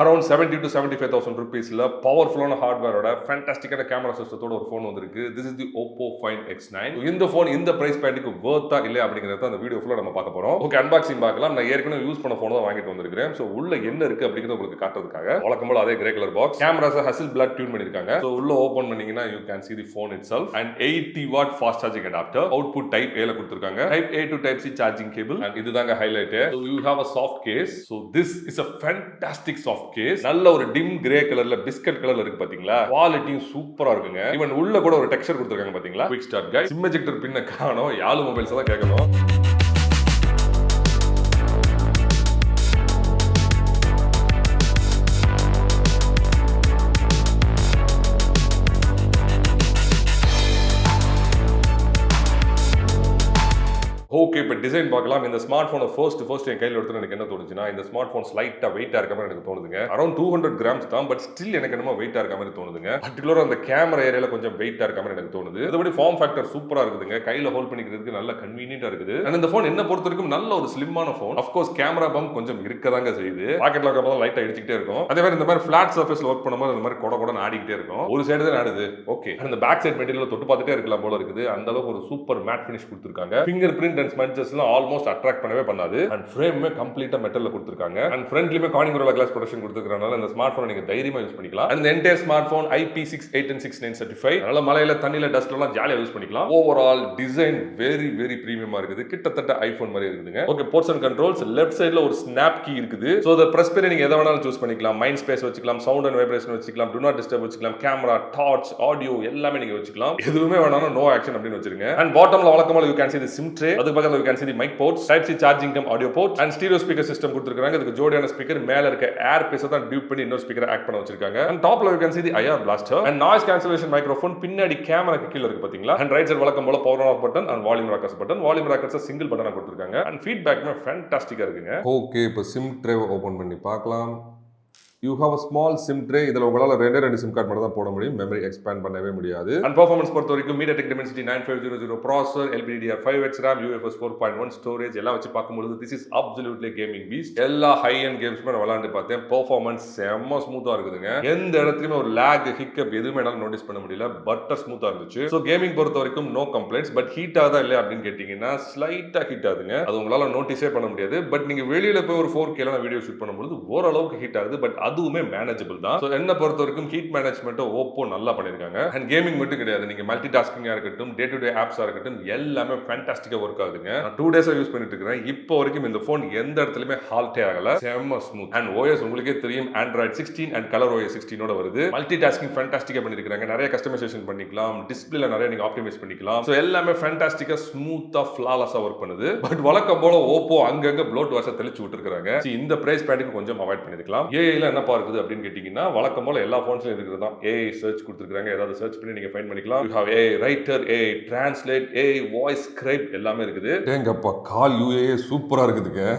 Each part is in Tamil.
அரௌண்ட் 70 to 75,000 rupeesல பவர்ஃபுல்லான ஹார்ட்வேரோட ஃபேண்டாஸ்டிக்கான கேமரா சிஸ்டத்தோட ஒரு ஃபோன் வந்திருக்கு. This is the OPPO Find X9. இந்த ஃபோன் இந்த பிரைஸ் பாயிண்ட்க்கு வொர்த்தா இல்லையா அப்படிங்கறத அந்த வீடியோ ஃபுல்லா நம்ம பார்க்க போறோம். ஓகே, அன்பாக்சிங் பார்க்கலாம். நான் ஏற்கனவே யூஸ் பண்ண ஃபோன் தான் வாங்கிட்டு வந்திருக்கேன். சோ உள்ள என்ன இருக்கு அப்படிங்கறத உங்களுக்கு காட்டுறதுக்காக வழக்கம் போல அதே grey colour box. Cameras Hasselblad-tuned பண்ணிருக்காங்க. சோ உள்ள ஓபன் பண்ணீங்கன்னா you can see the phone itself and 80 watt fast charging adapter. Output type A ல கொடுத்திருக்காங்க. Type A to type C charging cable and இதுதாங்க highlight. So you have a soft case. So this is a fantastic soft case. நல்ல ஒரு டிம் கிரே கலர்ல பிஸ்கட் கலர்ல இருக்கு பாத்தீங்களா, குவாலிட்டியும் சூப்பரா இருக்குங்க. ஈவன் உள்ள கூட ஒரு டெக்ஸ்சர் கொடுத்திருக்காங்க பாத்தீங்களா. Quick start guys. Sim ejector பின்ன காணோம். யாலு மொபைல்ஸ் தான் கேட்கணும். ஓகே, இப்போ டிசைன் பார்க்கலாம். இந்த ஸ்மார்ட் ஃபோனை ஃபர்ஸ்ட் என் கையில் எடுத்து எனக்கு என்ன தோணுச்சுன்னா, இந்த ஸ்மார்ட் ஃபோன் ஸ்லைட்டா வெயிட்டா இருக்க மாதிரி எனக்கு தோணுதுங்க. அரௌண்ட் 200 கிராம்ஸ் தான், பட் ஸ்டில் எனக்கு என்னமோ வெயிட்டா இருக்க மாதிரி தோணுதுங்க. பர்டிகுலரா அந்த கேமரா ஏரியால கொஞ்சம் வெயிட்டா இருக்க மாதிரி எனக்கு தோணுது. அதோட ஃபார்ம் ஃபேக்டர் சூப்பரா இருக்குதுங்க. கையில ஹோல்ட் பண்ணிக்கிறதுக்கு நல்ல கன்வீனியன்ட்டா இருக்குது. அண்ட் இந்த ஃபோன் என்ன பொறுத்த வரைக்கும் நல்ல ஒரு ஸ்லிம்மான phone. Of course camera bump கொஞ்சம் இருக்கதாங்க செய்யுது. பாக்கெட்ல வைக்கும்போது லைட்டா இடிச்சிட்டே இருக்கும். அதே மாதிரி இந்த மாதிரி ஃபிளாட் சர்ஃபேஸ்ல ஒர்க் பண்ணும்போது இந்த மாதிரி கொட ஆடிக்கிட்டே இருக்கும். ஒரு சைடு தான் ஆடுது. ஓகே, அந்த பேக் சைடு மெட்டீரியல் தொட்டு பார்த்துட்டே இருக்கலாம் போல இருக்குது. அந்த அளவுக்கு ஒரு சூப்பர் மேட் ஃபினிஷ் கொடுத்திருக்காங்க. ஃபிங்கர் பிரிண்ட் அண்ட் ஸ்மட்ஜஸ்லாம் ஆல்மோஸ்ட் அட்ராக்ட் பண்ணவே பண்ணாது. அண்ட் ஃப்ரேமே கம்ப்ளீட்டா மெட்டல்ல கொடுத்திருக்காங்க. அண்ட் ஃப்ரண்ட்லயுமே கார்னிங் கோரில்லா கிளாஸ் ப்ரொடெக்ஷன் கொடுத்திருக்கறனால இந்த ஸ்மார்ட் போனை நீங்க தைரியமா யூஸ் பண்ணிக்கலாம். And entire smart phone IP68 certified. அதனால மலையில தண்ணில டஸ்ட்ல எல்லாம் ஜாலியா யூஸ் பண்ணிக்கலாம். ஓவரால் டிசைன் வெரி வெரி பிரீமியமா இருக்குது. கிட்டத்தட்ட ஐபோன் மாதிரி இருக்குதுங்க. Okay, ports and controls. Left சைடுல ஒரு ஸ்னாப் கீ இருக்குது. சோ அத பிரஸ் பண்ணி நீங்க எதை வேணாலும் சூஸ் பண்ணிக்கலாம். மைண்ட் ஸ்பேஸ் வச்சுக்கலாம், சவுண்ட் அண்ட் வைப்ரேஷன் வச்சுக்கலாம், டு நாட் டிஸ்டர்ப் வச்சுக்கலாம், கேமரா, டார்ச், ஆடியோ எல்லாமே நீங்க வச்சுக்கலாம். எதுவுமே வேணாலும் நோ ஆக்ஷன் அப்படின்னு வச்சிருங்க. அண்ட் பாட்டம்ல வழக்கமா you can see the SIM tray. அதுக்கு பக்கத்துல you can see the mic ports, type C charging audio port and stereo speaker system கொடுத்திருக்காங்க. இதுக்கு ஜோடியான ஸ்பீக்கர் மேல இருக்க ஏர் பேஸ தான் டியூப் பண்ணி இன்னொரு ஸ்பீக்கரை ஆக்ட் பண்ண வச்சிருக்காங்க. and topல you can see the IR blaster and noise cancellation microphone பின்னாடி கேமராக்கு கீழ இருக்கு பாத்தீங்களா. and right side வழக்கம் போல power on off button and volume rockers button. volume rockers single பட்டனா கொடுத்திருக்காங்க. and feedbackமே ஃபேண்டாஸ்டிக்கா இருக்குங்க. ஓகே, இப்போ SIM tray ஓபன் பண்ணி பார்க்கலாம். You have a small SIM tray. இதில் உங்களால் ரெண்டு சிம் கார்டு மட்டும் தான் போட முடியும். மெமரி எக்ஸ்பேண்ட் பண்ணவே முடியாது. அண்ட் பர்ஃபார்மன்ஸ் பொறுத்த வரைக்கும் MediaTek Dimensity 9500 processor, LPDDR5X RAM, UFS 4.1 storage எல்லாம் வச்சு பார்க்கும்போது this is absolutely gaming Beast. எல்லா ஹை அண்ட் கேம்ஸுமே நான் விளாண்டு பார்த்தேன். பர்ஃபார்மன்ஸ் செம்ம ஸ்மூத்தாக இருக்குதுங்க. எந்த இடத்துலையுமே ஒரு லேக் ஹிக்கப் எதுவுமே என்னால் நோட்டீஸ் பண்ண முடியல. பட்டர் ஸ்மூத்தாக இருந்துச்சு. ஸோ கேமிங் பொறுத்த வரைக்கும் நோ கம்ப்ளைண்ட்ஸ். பட் ஹீட் ஆகுதா இல்லையா அப்படின்னு கேட்டிங்கன்னா ஸ்லைட்டாக ஹீட் ஆகுதுங்க. அது உங்களால் நோட்டீஸே பண்ண முடியாது. பட் நீங்கள் வெளியில் போய் ஒரு 4K வீடியோ ஷூட் பண்ணும்போது ஓரளவுக்கு ஹீட் ஆகுது. பட் அதுவுமே மேனேஜபிள் தான். சோ என்ன பொறுத்த வரைக்கும் ஹீட் மேனேஜ்மென்ட் OPPO நல்லா பண்ணிருக்காங்க. அண்ட் கேமிங் மட்டும் கிடையாது, நீங்க மல்டி டாஸ்கிங்கா இருக்கட்டும், டே டு டே ஆப்ஸா இருக்கட்டும், எல்லாமே ஃபேண்டாஸ்டிக்கா ஒர்க் ஆகுதுங்க. நான் 2 டேஸா யூஸ் பண்ணிட்டு இருக்கேன். இப்போ வரைக்கும் இந்த போன் எந்த இடத்துலயுமே ஹால்ட்டே ஆகல. செம்ம ஸ்மூத். அண்ட் OS உங்களுக்கே தெரியும், Android 16 அண்ட் ColorOS 16 ஓட வருது. மல்டி டாஸ்கிங் ஃபேண்டாஸ்டிக்கா பண்ணிருக்காங்க. நிறைய கஸ்டமைசேஷன் பண்ணிக்கலாம், டிஸ்ப்ளேல நிறைய நீங்க ஆப்டிமைஸ் பண்ணிக்கலாம். சோ எல்லாமே ஃபேண்டாஸ்டிக்கா ஸ்மூத்தா ஃப்ளாலஸா ஒர்க் பண்ணுது. பட் வழக்கம் போல OPPO அங்கங்க ப்ளோட் வாஷ தெளிச்சு விட்டுருக்காங்க. இந்த பிரைஸ் பாயிண்ட்க்கு கொஞ்சம் அவாய்ட் பண்ணிருக்கலாம். ஏஐல என்னப்பா இருக்குது அப்படின்னு கேட்டீங்கன்னா வழக்கம் போல எல்லா போன்ஸ்லயும் இருக்கிறது தான். AI சர்ச் கொடுத்திருக்காங்க. ஏதாவது சர்ச் பண்ணி நீங்க ஃபைண்ட் பண்ணிக்கலாம். You have AI writer, AI translate, AI voice scribe எல்லாமே இருக்குது. ஏங்கப்பா, கால் UAE சூப்பரா இருக்குதுங்க.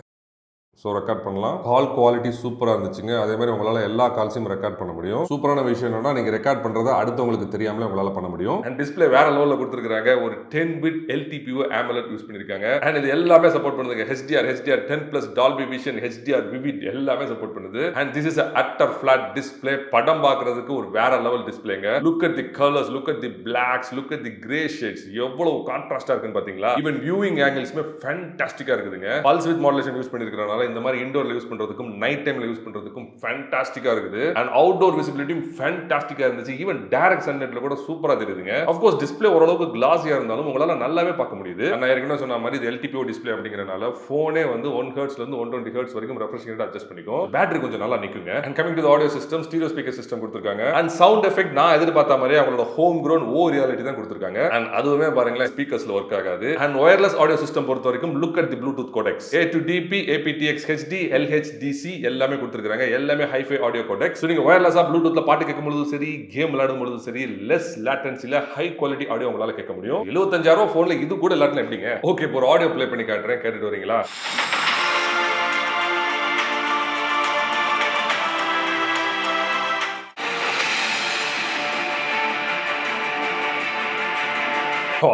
ஸோ ரெக்கார்ட் பண்ணலாம். கால் குவாலிட்டி சூப்பராக இருந்துச்சுங்க. அதே மாதிரி உங்களால் எல்லா கால்ஸையும் ரெக்கார்ட் பண்ண முடியும். சூப்பரான விஷயம் என்னன்னா, நீங்கள் ரெக்கார்ட் பண்ணுறதை அடுத்தவங்களுக்கு தெரியாமலே உங்களால் பண்ண முடியும். அண்ட் டிஸ்பிளே வேற லெவலில் கொடுத்துருக்காங்க. ஒரு 10-bit LTPO AMOLED யூஸ் பண்ணியிருக்காங்க. அண்ட் இது எல்லாமே சப்போர்ட் பண்ணுதுங்க. HDR 10+, Dolby Vision, HDR Vivid எல்லாமே சப்போர்ட் பண்ணுது. And this is utter flat display. படம் பார்க்கறதுக்கு ஒரு வேற லெவல் டிஸ்பிளேங்க. Look at the colours, look at the blacks, look at the grey shades. எவ்வளவு கான்ட்ராஸ்டா இருக்குன்னு பாத்தீங்களா. ஈவன் வியூவிங் ஆங்கிள்ஸ்மே ஃபேண்டாஸ்டிக்கா இருக்குதுங்க. பல்ஸ் வித் மாடுலேஷன் யூஸ் பண்ணிருக்கறனால இந்த மாதிரி இன்டோர்ல யூஸ் பண்றதுக்கும் நைட் டைம்ல யூஸ் பண்றதுக்கும் ஃபேண்டாஸ்டிக்கா இருக்குது. அண்ட் அவுட்டோர் விசிபிலிட்டியும் ஃபேண்டாஸ்டிக்கா இருந்துச்சு. ஈவன் டைரக்ட் சன்லைட்ல கூட சூப்பரா தெரியுதுங்க. ஆஃப் கோர்ஸ் டிஸ்ப்ளே ஓரளவுக்கு கிளாஸியா இருந்தாலும் உங்களால நல்லாவே பார்க்க முடியுது. நான் ஏற்கனவே சொன்ன மாதிரி இது LTPO டிஸ்ப்ளே அப்படிங்கறனால போனே வந்து 1 Hz ல இருந்து 120 Hz வரைக்கும் ரெஃப்ரெஷ் ரேட் அட்ஜஸ்ட் பண்ணிக்கும். பேட்டரி கொஞ்சம் நல்லா நிக்குங்க. And coming to the audio system, stereo speaker system கொடுத்திருக்காங்க. அண்ட் சவுண்ட் எஃபெக்ட் நான் எதிர்பார்த்த மாதிரி அவங்களோட ஹோம் grown ரியாலிட்டி தான் கொடுத்திருக்காங்க. அண்ட் அதுவுமே பாருங்களேன், ஸ்பீக்கர்ஸ்ல ஒர்க் ஆகாது. அண்ட் வயர்லெஸ் ஆடியோ சிஸ்டம் பொறுத்த வரைக்கும் look at the Bluetooth codex. A to DP, APTX HD, LHDC எல்லாமே கொடுத்திருக்காங்க. எல்லாமே ஹைஃபை ஆடியோ கோடெக்ஸ். சோ நீங்க வயர்லெஸ்ஸா ப்ளூடூத்ல பாட்டு கேட்கும்போது சரி, கேம் விளையாடும் பொழுது சரி, லெஸ் லேட்டன்சில ஹை குவாலிட்டி ஆடியோ உங்களால கேட்க முடியும். 75,000 போன்ல இது கூட இல்லாட்டினா எப்படிங்க? ஓகே, இப்போ ஒரு ஆடியோ ப்ளே பண்ணி காட்டுறேன், கேட்டுட்டு வரீங்களா?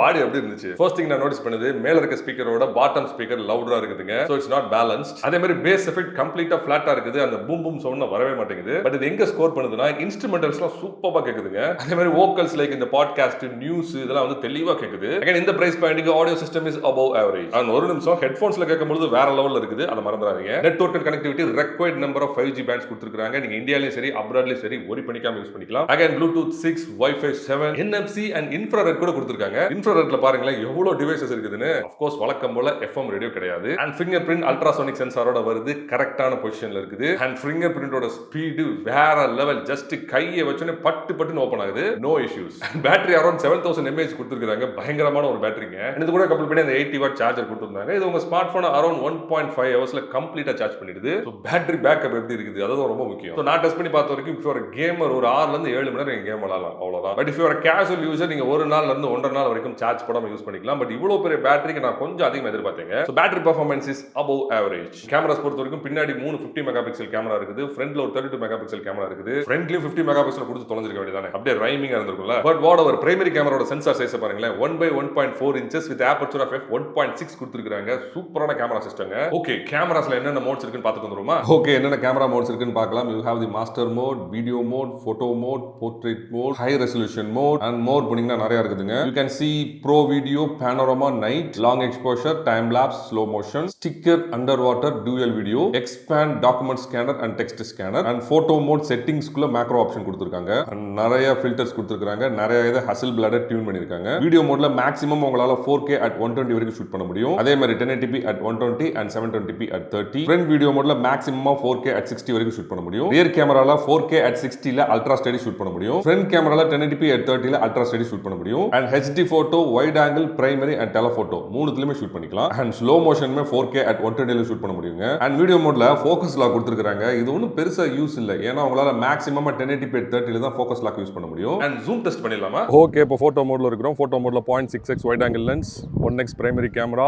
ஆடியோ எப்படி இருந்துச்சு? ஃபர்ஸ்ட் திங் நான் நோட்டீஸ் பண்ணது மேல இருக்க ஸ்பீக்கரோட பாட்டம் ஸ்பீக்கர் லவுடரா இருக்குதுங்க. So it's not balanced. அதே மாதிரி பேஸ் எஃபெக்ட் கம்ப்ளீட்டா ஃபிளாட்டா இருக்குது. அந்த பூம் பூம் சவுண்ட் வரவே மாட்டேங்குது. பட் இது எங்க ஸ்கோர் பண்ணுதுன்னா இன்ஸ்ட்ருமெண்டல்ஸ்லாம் சூப்பரா கேக்குதுங்க. அதே மாதிரி வோக்கல்ஸ் லைக் இந்த பாட்காஸ்ட், நியூஸ் இதெல்லாம் வந்து தெளிவா கேக்குது. அகைன் இந்த பிரைஸ் பாயிண்ட்க்கு audio system is above average. And ஒரு நிமிஷம் ஹெட்போன்ஸ்ல கேட்கும்போது வேற லெவல்ல இருக்குது. அத மறந்துடாதீங்க. Network and connectivity required number of 5G bands கொடுத்திருக்காங்க. நீங்க இந்தியாலயும் சரி அப்ராட்லயும் சரி ஒரி பண்ணிக்காம யூஸ் பண்ணிக்கலாம். Again Bluetooth 6, Wi-Fi 7, NFC and infrared கூட கொடுத்திருக்காங்க. இன்ஃப்ராரெட்ல பாருங்களேன் எவ்வளவு டிவைசஸ் இருக்குதுன்னு. ஆஃப் கோர்ஸ் வழக்கம் போல FM ரேடியோ கிடையாது. அண்ட் ஃபிங்கர் பிரிண்ட் அல்ட்ராசோனிக் சென்சாரோட வருது. கரெக்டான பொசிஷன்ல இருக்குது. அண்ட் ஃபிங்கர் பிரிண்டோட ஸ்பீடு வேற லெவல். ஜஸ்ட் கையை வச்சோனே பட்டு பட்டுன்னு ஓபன் ஆகுது. No issues. Battery around 7000 mAh கொடுத்திருக்காங்க. பயங்கரமான ஒரு பேட்டரிங்க. இது கூட கப்பல் பண்ணி அந்த 80 வாட் சார்ஜர் கொடுத்திருந்தாங்க. இது உங்க ஸ்மார்ட் போன் அரௌண்ட் 1.5 ஹவர்ஸ்ல கம்ப்ளீட்டா சார்ஜ் பண்ணிடுது. சோ பேட்டரி பேக்கப் எப்படி இருக்குது அதுதான் ரொம்ப முக்கியம். சோ நான் டெஸ்ட் பண்ணி பார்த்த வரைக்கும் இப்போ ஒரு கேமர் ஒரு 6 ல இருந்து 7 மணி நேரம் நீங்க கேம் விளையாடலாம். அவ்வளவுதான். But if you are casual user நீங்க ஒரு நாள்ல இருந்து 1.5 நாள் வரைக்கும் சார்ஜ் போடாம யூஸ் பண்ணிக்கலாம். பட் இவ்வளவு பெரிய பேட்டரிக்கு நான் கொஞ்சம் அதிகமா எதிர்பார்த்தேங்க. So battery performance is above average. Cameras பொறுத்த வரைக்கும் பின்னாடி 3 50 மெகா பிக்சல் கேமரா இருக்குது. ஃப்ரண்ட்ல ஒரு 32 மெகா பிக்சல் கேமரா இருக்குது. ஃப்ரண்ட்லயும் 50 மெகா பிக்சல் கொடுத்து தொலைஞ்சிருக்க வேண்டியதானே. அப்படியே ரைமிங்கா இருந்திருக்கும்ல. பட் வாட் அவர் பிரைமரி கேமராவோட சென்சார் சைஸ் பாருங்களேன். 1/1.4 inches with aperture of f1.6 கொடுத்திருக்காங்க. சூப்பரான கேமரா சிஸ்டங்க. ஓகே கேமராஸ்ல என்னென்ன மோட்ஸ் இருக்குன்னு பார்த்துட்டு வந்துருமா? ஓகே என்னென்ன கேமரா மோட்ஸ் இருக்குன்னு பார்க்கலாம். You have the master mode, video mode, photo mode, portrait mode, high resolution mode and more போனீங்கன்னா நிறைய இருக்குதுங்க. You can see pro video, panorama night, long exposure, time lapse, slow motion, sticker underwater, dual video, expand document scanner and text scanner and photo mode settings குள்ள மேக்ரோ ஆப்ஷன் கொடுத்திருக்காங்க. நிறைய ஃபில்டர்ஸ் கொடுத்திருக்காங்க. நிறைய இத Hasselblad டியூன் பண்ணிருக்காங்க. வீடியோ மோட்ல மேக்ஸிமம் உங்களால 4K at 120 வரைக்கும் ஷூட் பண்ண முடியும். அதே மாதிரி 1080p at 120 and 720p at 30. Front video மோட்ல மேக்ஸிமம் 4K at 60 வரைக்கும் ஷூட் பண்ண முடியும். ரியர் கேமரால 4K at 60 ல அல்ட்ரா ஸ்டடி ஷூட் பண்ண முடியும். ஃப்ரண்ட் கேமரால 1080p at 30 ல அல்ட்ரா ஸ்டடி ஷூட் பண்ண முடியும். and HD photo, wide angle, primary and telephoto மூணுத்துலயுமே ஷூட் பண்ணிக்கலாம். and slow motion மே 4K at 120 ல ஷூட் பண்ண முடியுங்க. and வீடியோ மோட்ல ஃபோக்கஸ் லாக் கொடுத்திருக்காங்க. இது ஒன்னும் பெருசா யூஸ் இல்ல. ஏன்னா உங்களால மேக்ஸிமம் 1080p at 30 ல தான் ஃபோக்கஸ் லாக் யூஸ் பண்ண முடியும். and zoom டெஸ்ட் பண்ணிடலாமா? ஓகே இப்போ போட்டோ மோட்ல இருக்கிறோம். போட்டோ மோட்ல 0.6x wide angle lens, 1x primary camera,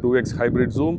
2x hybrid zoom,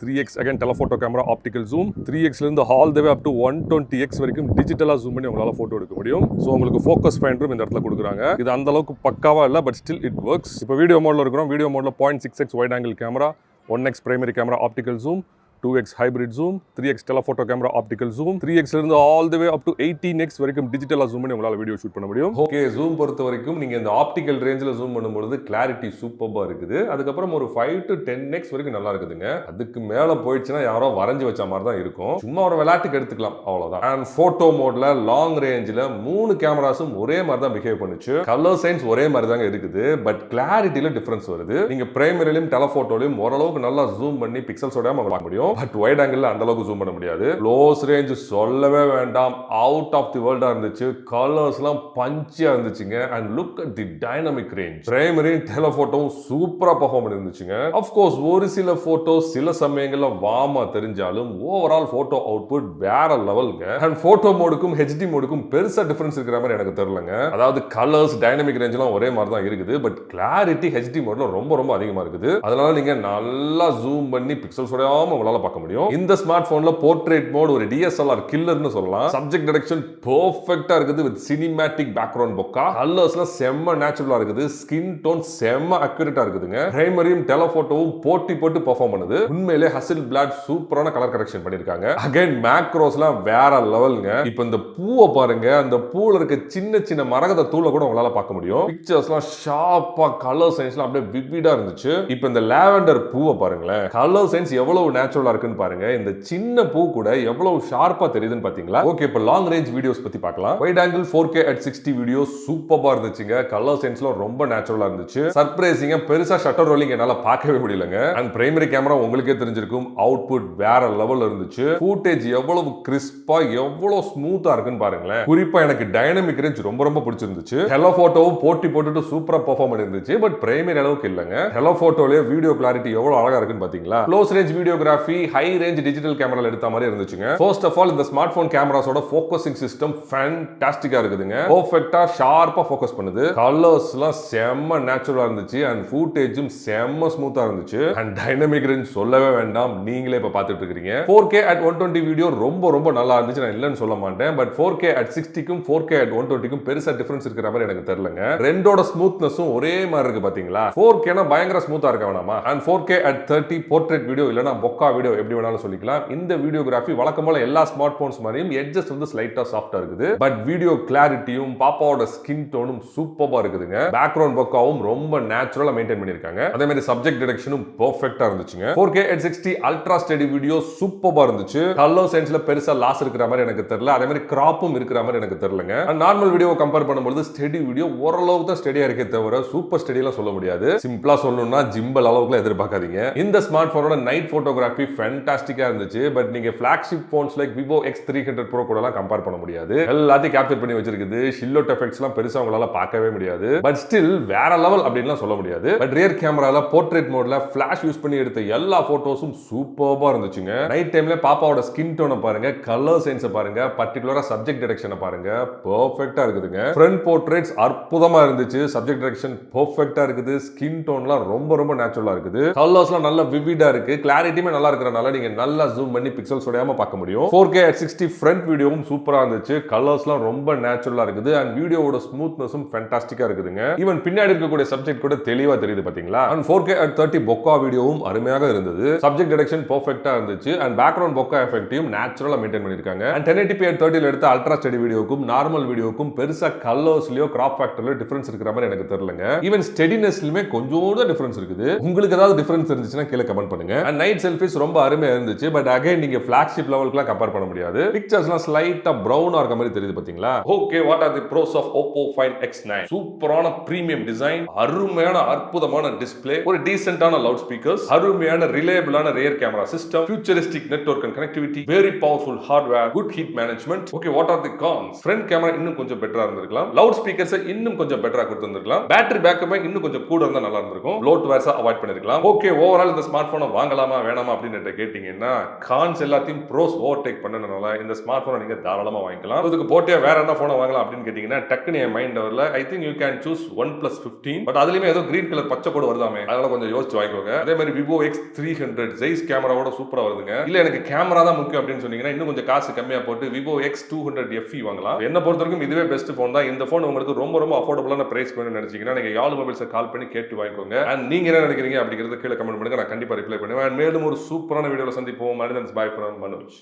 3x again telephoto camera optical zoom, 3x ல இருந்து all the way up to 120x வரைக்கும் டிஜிட்டலா ஜூம் பண்ணி உங்களால போட்டோ எடுக்க முடியும். சோ உங்களுக்கு ஃபோக்கஸ் ஃபைண்டரும் இந்த இடத்துல கொடுக்குறாங்க. இது அந்த அளவுக்கு பக்காவா இல்ல பட் ஸ்டில் இட் வர்க்ஸ். இப்போ வீடியோ மோட்ல இருக்கிறோம். வீடியோ மோட்ல 0.6x wide angle camera, 1x primary camera optical zoom, 2x hybrid zoom, 3x telephoto camera optical zoom, 3x ல இருந்து all the way up to 18x வரைக்கும் டிஜிட்டலா ஜூம் பண்ணி உங்களால வீடியோ ஷூட் பண்ண முடியும். ஓகே ஜூம் பொறுத்த வரைக்கும் நீங்க இந்த ஆப்டிகல் ரேஞ்சில ஜூம் பண்ணும்போது கிளாரிட்டி சூப்பரா இருக்குது. அதுக்கப்புறம் ஒரு 5 to 10x வரைக்கும் நல்லா இருக்குதுங்க. அதுக்கு மேல போயிடுச்சுன்னா யாரோ வரைஞ்சு வச்ச மாதிரி தான் இருக்கும். சும்மா ஒரு விளையாட்டுக்கு எடுத்துக்கலாம் அவ்வளவுதான். அண்ட் போட்டோ மோட்ல லாங் ரேஞ்சில 3 கேமராஸும் ஒரே மாதிரி தான் பிஹேவ் பண்ணுச்சு. கலர் சைன்ஸ் ஒரே மாதிரி தாங்க இருக்குது. பட் கிளாரிட்டில டிஃபரன்ஸ் வருது. நீங்க பிரைமரியிலும் டெலபோட்டோலையும் ஓரளவுக்கு நல்லா ஜூம் பண்ணி பிக்சல்ஸோட பார்க்க முடியும். பட் வைட் ஆங்கிள் அந்த அளவுக்கு ஜூம் பண்ண முடியாது. க்ளோஸ் ரேஞ்ச் சொல்லவே வேண்டாம். அவுட் ஆஃப் தி வேர்ல்டா இருந்துச்சு. கலர்ஸ்லாம் பஞ்சியா இருந்துச்சுங்க. And look at the dynamic range. Primary டெலபோட்டோவும் சூப்பரா பெர்ஃபார்ம் பண்ணிருந்துச்சுங்க. ஆஃப் கோர்ஸ் ஒரு சில போட்டோஸ் சில சமயங்கள்ல வாமா தெரிஞ்சாலும் ஓவரால் போட்டோ அவுட்புட் வேற லெவல்ங்க. அண்ட் போட்டோ மோடுக்கும் HD மோடுக்கும் பெருசா டிஃபரன்ஸ் இருக்கிற மாதிரி எனக்கு தெரியலங்க. அதாவது கலர்ஸ் டைனமிக் ரேஞ்ச் எல்லாம் ஒரே மாதிரி தான் இருக்குது. பட் கிளாரிட்டி HD மோட்ல ரொம்ப ரொம்ப அதிகமா இருக்குது. அதனால நீங்க நல்லா ஜூம் பண்ணி பிக்சல்ஸ் உடையாம உங்களால பார்க்க முடியும். இந்த ஸ்மார்ட் போன்ல போர்ட்ரேட் மோட் ஒரு DSLR கில்லர்னு சொல்லலாம். சப்ஜெக்ட் டைரக்ஷன் பெர்ஃபெக்ட்டா இருக்குது வித் சினிமேட்டிக் பேக்ரவுண்ட் பொக்கா. கலர்ஸ்ல செம்ம நேச்சுரலா இருக்குது. ஸ்கின் டோன் செம்ம அக்யூரேட்டா இருக்குதுங்க. பிரைமரியும் டெலபோட்டோவும் போட்டி போட்டு பெர்ஃபார்ம் பண்ணுது. உண்மையிலே Hasselblad சூப்பரான கலர் கரெக்ஷன் பண்ணிருக்காங்க. அகைன் மேக்ரோஸ்லாம் வேற லெவல்ங்க. இப்போ இந்த பூவை பாருங்க. அந்த பூல இருக்க சின்ன சின்ன மரகத தூளை கூட உங்களால பார்க்க முடியும். பிக்சர்ஸ்லாம் ஷார்ப்பா கலர் சைன்ஸ்லாம் அப்படியே விவிடா இருந்துச்சு. இப்போ இந்த லாவெண்டர் பூவை பாருங்களேன். கலர் சைன்ஸ் எவ்வளவு நேச்சுரலா இருக்குன்னு பாருங்க. இந்த சின்ன பூ கூட எவ்வளவு ஷார்ப்பா தெரியுதுன்னு பாத்தீங்களா? ஓகே இப்போ லாங் ரேஞ்ச் வீடியோஸ் பத்தி பார்க்கலாம். Wide angle 4K at 60 video சூப்பரா இருந்துச்சுங்க. கலர் சென்ஸ்ல ரொம்ப நேச்சுரலா இருந்துச்சு. சர்ப்ரைசிங்கா பெருசா ஷட்டர் ரோலிங் என்னால பார்க்கவே முடியலங்க. அண்ட் பிரைமரி கேமரா உங்களுக்கே தெரிஞ்சிருக்கும் அவுட்புட் வேற லெவல்ல இருந்துச்சு. ஃபுட்டேஜ் எவ்வளவு கிறிஸ்பா எவ்வளவு ஸ்மூத்தா இருக்குன்னு பாருங்களேன். குறிப்பா எனக்கு டைனமிக் ரேஞ்ச் ரொம்ப ரொம்ப பிடிச்சிருந்துச்சு. டெலபோட்டோவும் போட்டி போட்டுட்டு சூப்பரா பெர்ஃபார்ம் பண்ணிருந்துச்சு. பட் பிரைமரி அளவுக்கு இல்லங்க. டெலபோட்டோலயே வீடியோ கிளாரிட்டி எவ்வளவு அழகா இருக்குன்னு பாத்தீங்களா? Close range videography photography high range digital கேமரால எடுத்த மாதிரி இருந்துச்சுங்க. ஃபர்ஸ்ட் ஆஃப் ஆல் இந்த ஸ்மார்ட் போன் கேமராஸோட ஃபோக்கஸிங் சிஸ்டம் ஃபேன்டாஸ்டிக்கா இருக்குதுங்க. பெர்ஃபெக்ட்டா ஷார்ப்பா ஃபோக்கஸ் பண்ணுது. கலர்ஸ்லாம் செம்ம நேச்சுரலா இருந்துச்சு அண்ட் ஃபுட்டேஜும் செம்ம ஸ்மூத்தா இருந்துச்சு. அண்ட் டைனமிக் ரேஞ்ச் சொல்லவே வேண்டாம், நீங்களே இப்ப பார்த்துட்டு இருக்கீங்க. 4K at 120 வீடியோ ரொம்ப நல்லா இருந்துச்சு, நான் இல்லன்னு சொல்ல மாட்டேன். But 4K at 60க்கும் 4K at 120க்கும் பெருசா டிஃபரன்ஸ் இருக்கிற மாதிரி எனக்கு தெரியலங்க. ரெண்டோட ஸ்மூத்னஸும் ஒரே மாதிரி இருக்கு பாத்தீங்களா. 4K னா பயங்கர ஸ்மூத்தா இருக்க வேணாமா. And 4K at 30 portrait video இல்லனா பொக்கா வீடியோ எப்படி வேணாலும் சொல்லிக்கலாம். இந்த வீடியோகிராஃபி வழக்கம் போல எல்லா ஸ்மார்ட் போன்ஸ் மாதிரியும் எட்ஜஸ் வந்து ஸ்லைட்டா சாஃப்ட்டா இருக்குது. பட் வீடியோ கிளாரிட்டியும் பாப்பாவோட ஸ்கின் டோனும் சூப்பரா இருக்குதுங்க. பேக்ரவுண்ட் பொக்காவும் ரொம்ப நேச்சுரலா மெயின்டைன் பண்ணிருக்காங்க. அதே மாதிரி சப்ஜெக்ட் டிடெக்ஷனும் பெர்ஃபெக்ட்டா இருந்துச்சுங்க. 4K at 60 ultra steady video சூப்பரா இருந்துச்சு. கலர் சென்ஸ்ல பெருசா லாஸ் இருக்கிற மாதிரி எனக்கு தெரியல. அதே மாதிரி கிராப்பும் இருக்கிற மாதிரி எனக்கு தெரியலங்க. நார்மல் வீடியோவை கம்பேர் பண்ணும்போது ஸ்டெடி வீடியோ ஓரளவுக்கு தான் ஸ்டெடியா இருக்கே தவிர சூப்பர் ஸ்டெடிலாம் சொல்ல முடியாது. சிம்பிளா சொல்லணும்னா ஜிம்பல் அளவுக்குலாம் எதிர்பார்க்காதீங்க. இந்த ஸ்மார்ட் போனோட நைட் போட்டோகிராஃபி ஃபேன்டாஸ்டிக்கா இருந்துச்சு. பட் நீங்க flagship phones like Vivo X300 Pro கூட எல்லாம் கம்பேர் பண்ண முடியாது. எல்லாத்தையும் கேப்சர் பண்ணி வச்சிருக்குது. ஷில்லோட் எஃபெக்ட்ஸ்லாம் பெருசா உங்களால பார்க்கவே முடியாது. பட் ஸ்டில் வேற லெவல் அப்படின்லாம் சொல்ல முடியாது. பட் ரியர் கேமரால போர்ட்ரேட் மோட்ல ஃபிளாஷ் யூஸ் பண்ணி எடுத்த எல்லா போட்டோஸும் சூப்பர்பா இருந்துச்சுங்க. நைட் டைம்ல பாப்பாவோட ஸ்கின் டோனை பாருங்க, கலர் சென்ஸை பாருங்க, பர்టిక్యులரா சப்ஜெக்ட் டிடெக்ஷனை பாருங்க, பெர்ஃபெக்ட்டா இருக்குதுங்க. ஃப்ரண்ட் போர்ட்ரேட்ஸ் அற்புதமா இருந்துச்சு. சப்ஜெக்ட் டிடெக்ஷன் பெர்ஃபெக்ட்டா இருக்குது. ஸ்கின் டோன்லாம் ரொம்ப நேச்சுரலா இருக்குது. கலர்ஸ்லாம் நல்ல விவிடா இருக்கு. கிளாரிட்டியுமே நல்லா இருக்கறனால நீங்க நல்லா ஜூம் பண்ணி பிக்சல்ஸ் உடையாம பார்க்க முடியும். 4K at 60 ஃப்ரண்ட் வீடியோவும் சூப்பரா இருந்துச்சு. கலர்ஸ்லாம் ரொம்ப நேச்சுரலா இருக்குது அண்ட் வீடியோவோட ஸ்மூத்னஸும் ஃபேன்டாஸ்டிக்கா இருக்குதுங்க. ஈவன் பின்னாடி இருக்கக்கூடிய சப்ஜெக்ட் கூட தெளிவா தெரியுது பாத்தீங்களா. அண்ட் 4K at 30 பொக்கா வீடியோவும் அருமையாக இருந்தது. சப்ஜெக்ட் டிடெக்ஷன் பெர்ஃபெக்ட்டா இருந்துச்சு அண்ட் பேக்ரவுண்ட் பொக்கா எஃபெக்ட்டையும் நேச்சுரலா மெயின்டைன் பண்ணிருக்காங்க. அண்ட் 1080p at 30 ல எடுத்த அல்ட்ரா ஸ்டெடி வீடியோக்கும் நார்மல் வீடியோக்கும் பெருசா கலர்ஸ்லயோ கிராப் ஃபேக்டர்லயோ டிஃபரன்ஸ் இருக்கிற மாதிரி எனக்கு தெரியலங்க. ஈவன் ஸ்டெடினஸ்லயுமே கொஞ்சோட டிஃபரன்ஸ் இருக்குது. உங்களுக்கு ஏதாவது டிஃபரன்ஸ் இருந்துச்சுன்னா கீழ கமெண்ட் பண்ணுங்க. அண்ட் நைட் செல்ஃபிஸ் ரொம்ப அருமையா இருந்துச்சு. பட் அகைன் நீங்க ஃபிளாக்ஷிப் லெவலுக்குலாம் கம்பேர் பண்ண முடியாது. பிக்சர்ஸ்லாம் ஸ்லைட்டா பிரவுனா இருக்க மாதிரி தெரியுது பாத்தீங்களா. Okay, what are the pros of OPPO Find X9? சூப்பரான பிரீமியம் டிசைன், அருமையான அற்புதமான டிஸ்ப்ளே, ஒரு டீசென்ட்டான லவுட் ஸ்பீக்கர்ஸ், அருமையான ரிலையபிளான rear camera system, futuristic network and connectivity, very powerful hardware, good heat management. Okay, what are the cons? Front camera இன்னும் கொஞ்சம் பெட்டரா இருந்திருக்கலாம். லவுட் ஸ்பீக்கர்ஸ் இன்னும் கொஞ்சம் பெட்டரா கொடுத்திருந்திருக்கலாம். பேட்டரி பேக்கப் இன்னும் கொஞ்சம் கூட இருந்தா நல்லா இருந்திருக்கும். ப்ளோட்வேர்ஸ் அவாய்ட் பண்ணிருக்கலாம். ஓகே, ஓவரால் இந்த ஸ்மார்ட் போனை வாங்கலாமா வேணாமா அப்படின்னு கேட்டீங்கன்னா கான்ஸ் எல்லாத்தையும் ப்ரோஸ் ஓவர்டேக் பண்ணனால இந்த ஸ்மார்ட் போனை நீங்க தாராளமா வாங்கிக்கலாம். இதுக்கு போட்டியா வேற என்ன போனை வாங்கலாம் அப்படின்னு கேட்டீங்கன்னா டக்குனு என் மைண்ட் வரல. I think you can choose OnePlus 15. But அதுலயுமே ஏதோ கிரீன் கலர் பச்சை கோடு வருதாமே, அதனால கொஞ்சம் யோசிச்சு வாங்கிக்கோங்க. அதே மாதிரி விவோ X300 ஜெய்ஸ் கேமராவோட சூப்பரா வருதுங்க. இல்ல எனக்கு கேமரா தான் முக்கியம் அப்படின்னு சொன்னீங்கன்னா இன்னும் கொஞ்சம் காசு கம்மியா போட்டு விவோ X200 FE வாங்கலாம். என்ன பொறுத்தவரைக்கும் இதுவே பெஸ்ட் போன் தான். இந்த போன் உங்களுக்கு ரொம்ப அஃபோர்டபுளான பிரைஸ் வேணும்னு நினைச்சீங்கன்னா நீங்க யாலு மொபைல்ஸை கால் பண்ணி கேட்டு வாங்கிக்கோங்க. அண்ட் நீங்க என்ன நினைக்கிறீங்க அப்படிங்கறது கீழே கமெண்ட் பண்ணுங்க, நான் கண்டிப்பா ரிப்ளை பண்ணுவேன். மேலும் ஒரு சூப்பரான வீடியோல சந்திப்போம். மனிதன்ஸ் பாய் ஃப்ரம் மனோஜ்.